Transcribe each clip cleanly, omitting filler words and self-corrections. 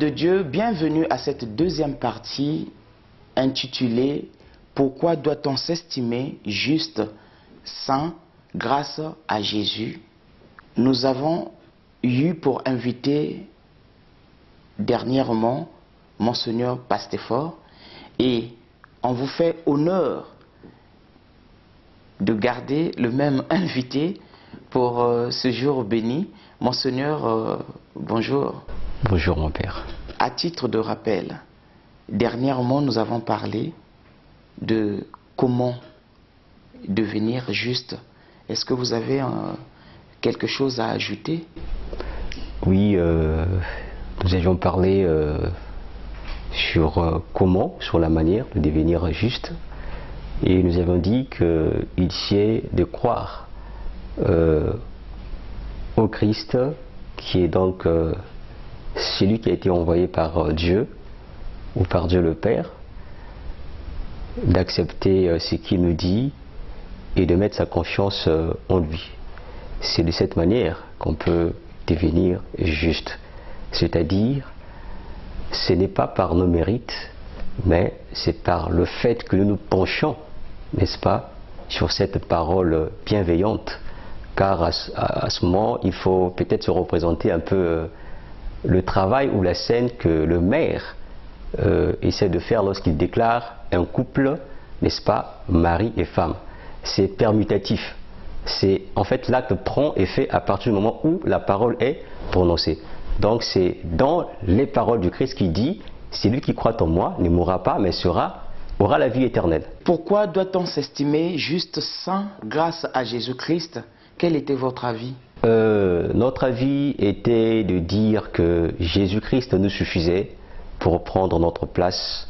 de Dieu, bienvenue à cette deuxième partie intitulée « Pourquoi doit-on s'estimer juste, saint, grâce à Jésus ?» Nous avons eu pour invité dernièrement Monseigneur Pastefort et on vous fait honneur de garder le même invité pour ce jour béni. Monseigneur, bonjour. Bonjour mon père. À titre de rappel, dernièrement nous avons parlé de comment devenir juste. Est-ce que vous avez quelque chose à ajouter? Oui, nous avions parlé sur comment, sur la manière de devenir juste. Et nous avons dit qu'il sied de croire au Christ, qui est donc celui qui a été envoyé par Dieu, ou par Dieu le Père, d'accepter ce qu'il nous dit et de mettre sa confiance en lui. C'est de cette manière qu'on peut devenir juste. C'est-à-dire, ce n'est pas par nos mérites, mais c'est par le fait que nous nous penchons, n'est-ce pas, sur cette parole bienveillante. Car à ce moment, il faut peut-être se représenter un peu le travail ou la scène que le maire essaie de faire lorsqu'il déclare un couple, n'est-ce pas, mari et femme. C'est permutatif. C'est en fait l'acte prend effet à partir du moment où la parole est prononcée. Donc c'est dans les paroles du Christ qui dit « Celui qui croit en moi ne mourra pas, mais aura la vie éternelle ». Pourquoi doit-on s'estimer juste, saint, grâce à Jésus-Christ? Quel était votre avis? Notre avis était de dire que Jésus-Christ nous suffisait pour prendre notre place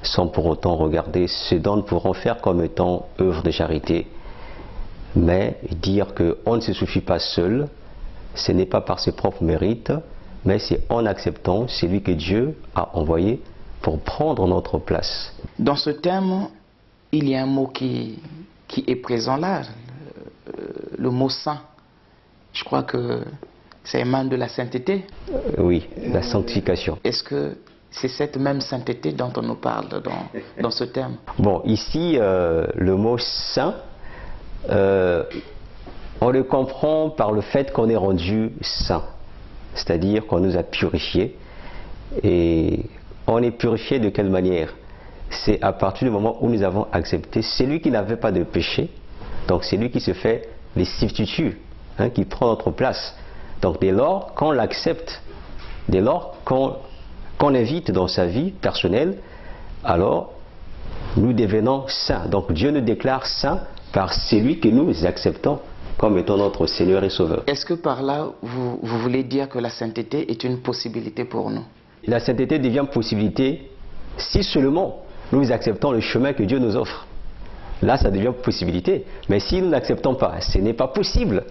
sans pour autant regarder ce dont nous pourrons faire comme étant œuvre de charité. Mais dire qu'on ne se suffit pas seul, ce n'est pas par ses propres mérites, mais c'est en acceptant celui que Dieu a envoyé pour prendre notre place. Dans ce thème, il y a un mot qui est présent là, le mot saint. Je crois que ça émane de la sainteté. Oui, la sanctification. Est-ce que c'est cette même sainteté dont on nous parle dans ce thème? Bon, ici, le mot saint, on le comprend par le fait qu'on est rendu saint. C'est-à-dire qu'on nous a purifiés. Et on est purifié de quelle manière? C'est à partir du moment où nous avons accepté celui qui n'avait pas de péché. Donc c'est lui qui se fait les substituts, qui prend notre place. Donc dès lors qu'on l'accepte, dès lors qu'on l'invite dans sa vie personnelle, alors nous devenons saints. Donc Dieu nous déclare saints par celui que nous acceptons comme étant notre Seigneur et Sauveur. Est-ce que par là, vous voulez dire que la sainteté est une possibilité pour nous? La sainteté devient possibilité si seulement nous acceptons le chemin que Dieu nous offre. Là, ça devient possibilité. Mais si nous n'acceptons pas, ce n'est pas possible.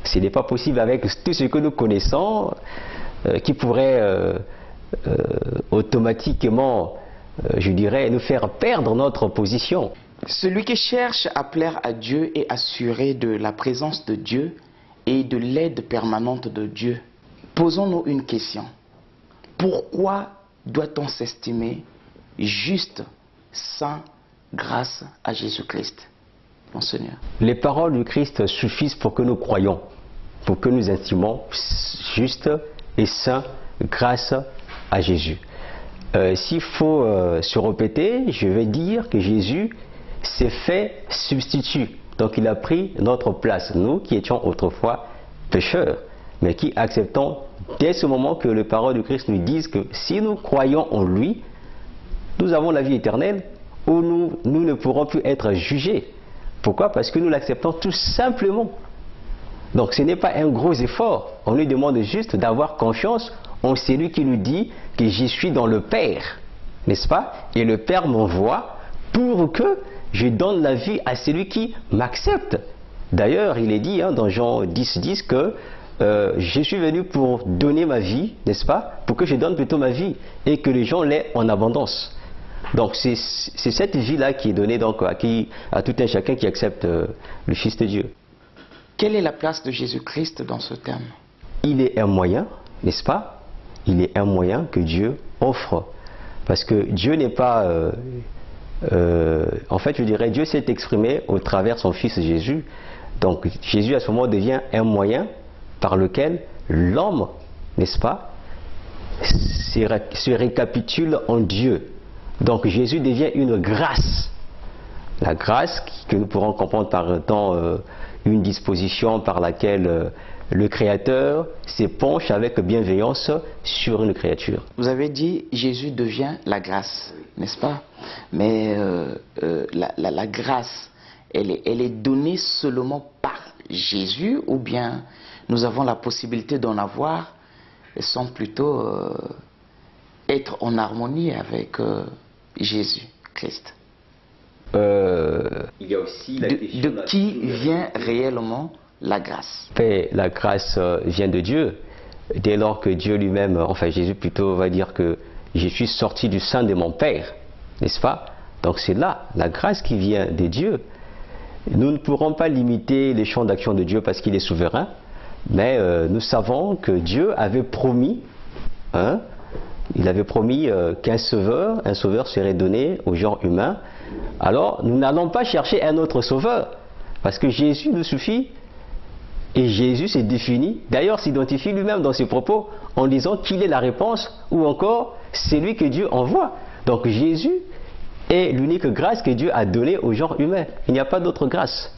Ce n'est pas possible avec tout ce que nous connaissons, qui pourrait automatiquement, je dirais, nous faire perdre notre position. Celui qui cherche à plaire à Dieu est assuré de la présence de Dieu et de l'aide permanente de Dieu. Posons-nous une question. Pourquoi doit-on s'estimer juste, saint, grâce à Jésus-Christ, mon Seigneur? Les paroles du Christ suffisent pour que nous croyions, pour que nous estimons juste et saint grâce à Jésus. S'il faut se répéter, je vais dire que Jésus s'est fait substitut. Donc il a pris notre place, nous qui étions autrefois pécheurs, mais qui acceptons dès ce moment que les paroles du Christ nous disent que si nous croyons en lui, nous avons la vie éternelle où nous ne pourrons plus être jugés. Pourquoi? Parce que nous l'acceptons tout simplement. Donc ce n'est pas un gros effort. On lui demande juste d'avoir confiance en celui qui nous dit que je suis dans le Père, n'est-ce pas? Et le Père m'envoie pour que je donne la vie à celui qui m'accepte. D'ailleurs, il est dit dans Jean 10,10 que je suis venu pour donner ma vie, n'est-ce pas? Pour que je donne plutôt ma vie et que les gens l'aient en abondance. Donc c'est cette vie-là qui est donnée donc, à tout un chacun qui accepte le Fils de Dieu. Quelle est la place de Jésus-Christ dans ce thème? Il est un moyen, n'est-ce pas? il est un moyen que Dieu offre. Parce que Dieu n'est pas... en fait, je dirais, Dieu s'est exprimé au travers de son Fils Jésus. Donc Jésus à ce moment devient un moyen par lequel l'homme, n'est-ce pas, se récapitule en Dieu. Donc Jésus devient une grâce. La grâce que nous pourrons comprendre par étant une disposition par laquelle le Créateur s'épanche avec bienveillance sur une créature. Vous avez dit Jésus devient la grâce, n'est-ce pas? Mais la grâce, elle est donnée seulement par Jésus, ou bien nous avons la possibilité d'en avoir sans plutôt être en harmonie avec Jésus-Christ? Il y a aussi la question de qui vient réellement la grâce? La grâce vient de Dieu. Dès lors que Dieu lui-même, enfin Jésus plutôt, va dire que je suis sorti du sein de mon Père, n'est-ce pas? Donc c'est là la grâce qui vient de Dieu. Nous ne pourrons pas limiter les champs d'action de Dieu parce qu'il est souverain, mais nous savons que Dieu avait promis, il avait promis qu'un sauveur serait donné au genre humain. Alors nous n'allons pas chercher un autre sauveur, parce que Jésus nous suffit. Et Jésus s'est défini, d'ailleurs s'identifie lui-même dans ses propos en disant qu'il est la réponse, ou encore c'est lui que Dieu envoie. Donc Jésus est l'unique grâce que Dieu a donnée au genre humain. Il n'y a pas d'autre grâce.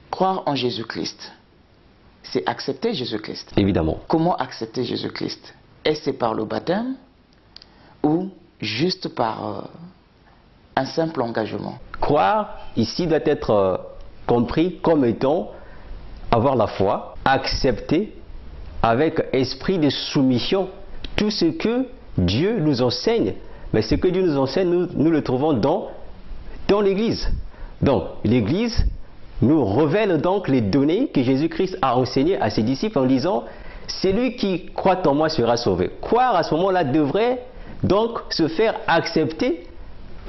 Croire en Jésus-Christ, c'est accepter Jésus-Christ. Évidemment. Comment accepter Jésus-Christ? Est-ce par le baptême ou juste par un simple engagement? Croire ici doit être compris comme étant avoir la foi, accepter avec esprit de soumission tout ce que Dieu nous enseigne. Mais ce que Dieu nous enseigne, nous le trouvons dans l'Église. Donc l'Église nous révèle donc les données que Jésus-Christ a enseignées à ses disciples en disant « Celui qui croit en moi sera sauvé ». Croire à ce moment-là devrait donc se faire accepter,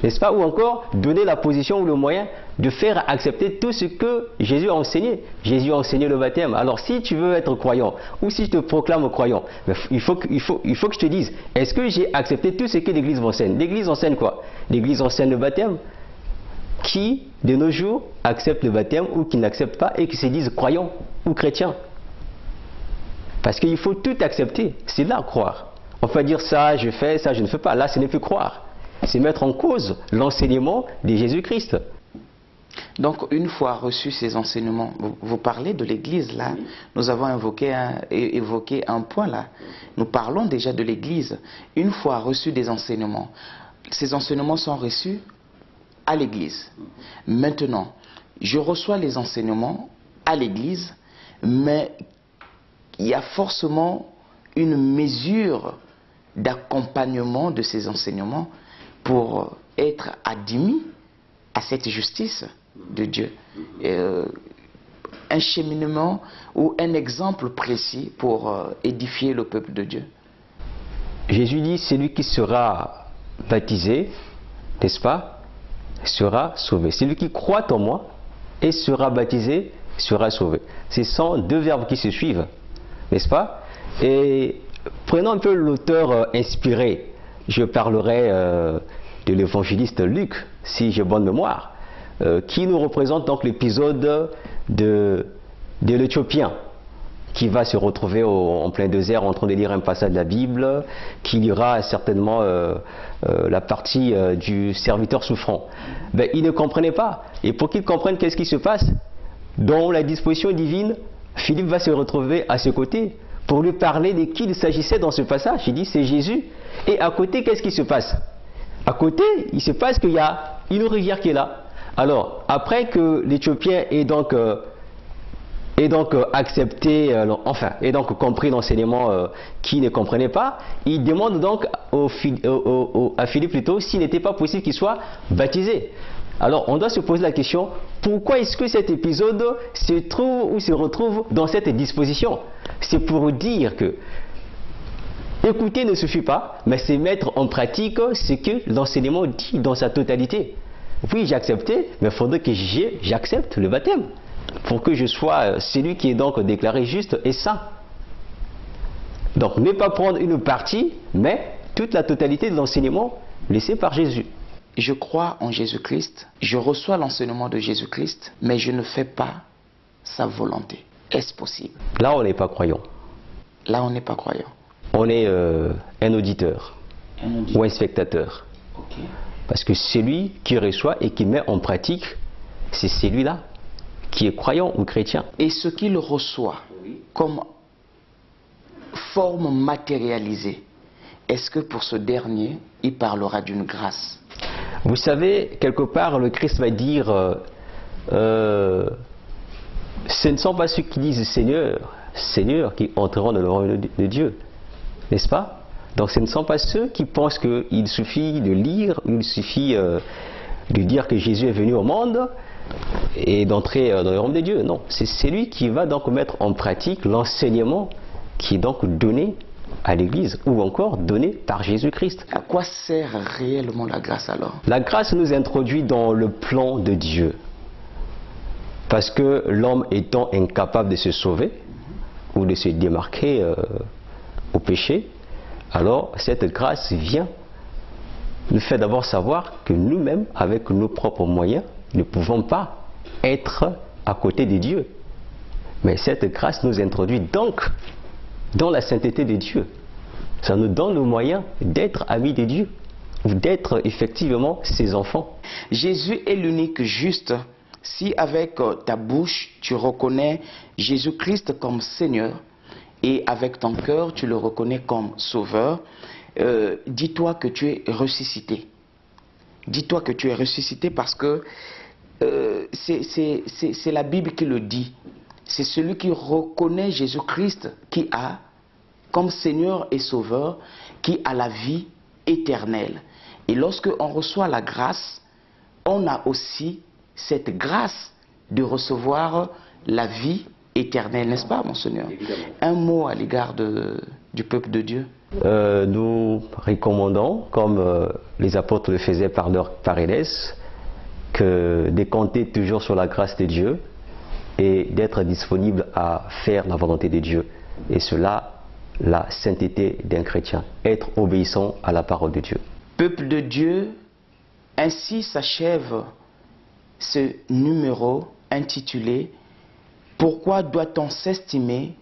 n'est-ce pas, ou encore donner la position ou le moyen de faire accepter tout ce que Jésus a enseigné. Jésus a enseigné le baptême. Alors si tu veux être croyant, ou si je te proclame croyant, il faut que je te dise, est-ce que j'ai accepté tout ce que l'Église enseigne? L'Église enseigne quoi? L'Église enseigne le baptême. Qui, de nos jours, accepte le baptême ou qui n'accepte pas et qui se disent croyants ou chrétiens? Parce qu'il faut tout accepter. C'est là croire. On peut dire ça, je fais, ça, je ne fais pas. Là, ce n'est plus croire. C'est mettre en cause l'enseignement de Jésus-Christ. Donc, une fois reçus ces enseignements, vous parlez de l'Église là, nous avons évoqué un point là. Nous parlons déjà de l'Église. Une fois reçus des enseignements, ces enseignements sont reçus à l'Église. Maintenant, je reçois les enseignements à l'Église, mais il y a forcément une mesure d'accompagnement de ces enseignements pour être admis à cette justice de Dieu. Un cheminement ou un exemple précis pour édifier le peuple de Dieu. Jésus dit, celui qui sera baptisé, n'est-ce pas, sera sauvé. Celui qui croit en moi et sera baptisé sera sauvé. Ce sont deux verbes qui se suivent, n'est-ce pas? Et prenons un peu l'auteur inspiré. Je parlerai de l'évangéliste Luc, si j'ai bonne mémoire, qui nous représente donc l'épisode de l'Éthiopien qui va se retrouver en plein désert en train de lire un passage de la Bible, qui lira certainement la partie du serviteur souffrant. Ben, il ne comprenait pas. Et pour qu'il comprenne qu'est-ce qui se passe, dans la disposition divine, Philippe va se retrouver à ses côtés pour lui parler de qui il s'agissait dans ce passage. Il dit c'est Jésus. Et à côté, qu'est-ce qui se passe? À côté, il se passe qu'il y a une rivière qui est là. Alors, après que l'Éthiopien ait donc accepté, et donc compris l'enseignement qu'il ne comprenait pas, il demande donc à Philippe plutôt s'il n'était pas possible qu'il soit baptisé. Alors, on doit se poser la question, pourquoi est-ce que cet épisode se trouve ou se retrouve dans cette disposition? C'est pour dire que écouter ne suffit pas, mais c'est mettre en pratique ce que l'enseignement dit dans sa totalité. Oui, j'ai accepté, mais il faudrait que j'accepte le baptême pour que je sois celui qui est donc déclaré juste et saint. Donc ne pas prendre une partie, mais toute la totalité de l'enseignement laissé par Jésus. Je crois en Jésus-Christ, je reçois l'enseignement de Jésus-Christ, mais je ne fais pas sa volonté. Est-ce possible? Là, on n'est pas croyant. Là, on n'est pas croyant. On est un auditeur ou un spectateur. Okay. Parce que celui qui reçoit et qui met en pratique, c'est celui-là qui est croyant ou chrétien. Et ce qu'il reçoit comme forme matérialisée, est-ce que pour ce dernier, il parlera d'une grâce? Vous savez, quelque part, le Christ va dire, ce ne sont pas ceux qui disent Seigneur, Seigneur, qui entreront dans le royaume de Dieu. N'est-ce pas? Donc ce ne sont pas ceux qui pensent qu'il suffit de lire, il suffit de dire que Jésus est venu au monde et d'entrer dans le royaume de Dieu. Non, c'est celui qui va donc mettre en pratique l'enseignement qui est donc donné à l'Église ou encore donné par Jésus-Christ. À quoi sert réellement la grâce alors? La grâce nous introduit dans le plan de Dieu. Parce que l'homme étant incapable de se sauver ou de se démarquer au péché, alors cette grâce vient nous fait d'abord savoir que nous-mêmes, avec nos propres moyens, ne pouvons pas être à côté de Dieu. Mais cette grâce nous introduit donc dans la sainteté de Dieu. Ça nous donne le moyen d'être amis de Dieu, ou d'être effectivement ses enfants. Jésus est l'unique juste. Si avec ta bouche tu reconnais Jésus-Christ comme Seigneur et avec ton cœur tu le reconnais comme Sauveur, dis-toi que tu es ressuscité. Dis-toi que tu es ressuscité parce que c'est la Bible qui le dit. C'est celui qui reconnaît Jésus-Christ qui a, comme Seigneur et Sauveur, qui a la vie éternelle. Et lorsque on reçoit la grâce, on a aussi cette grâce de recevoir la vie éternelle, n'est-ce pas, mon Seigneur? Évidemment. Un mot à l'égard du peuple de Dieu. Nous recommandons, comme les apôtres le faisaient par leur parélès, que de compter toujours sur la grâce de Dieu et d'être disponible à faire la volonté de Dieu. Et cela, la sainteté d'un chrétien, être obéissant à la parole de Dieu. Peuple de Dieu, ainsi s'achève ce numéro intitulé « Pourquoi doit-on s'estimer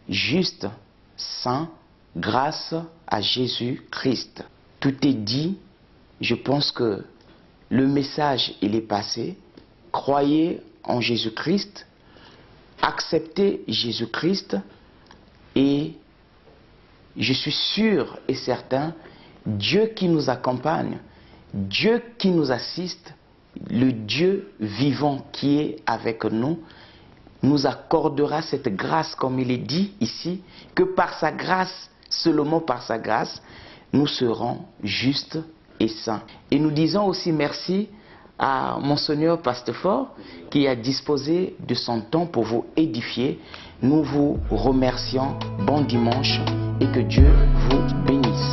juste, saint, grâce à Jésus-Christ » Tout est dit, je pense que le message il est passé. Croyez en Jésus-Christ, acceptez Jésus-Christ et je suis sûr et certain, Dieu qui nous accompagne, Dieu qui nous assiste, le Dieu vivant qui est avec nous, nous accordera cette grâce, comme il est dit ici, que par sa grâce, seulement par sa grâce, nous serons justes et saints. Et nous disons aussi merci à Monseigneur Pastefort qui a disposé de son temps pour vous édifier. Nous vous remercions. Bon dimanche et que Dieu vous bénisse.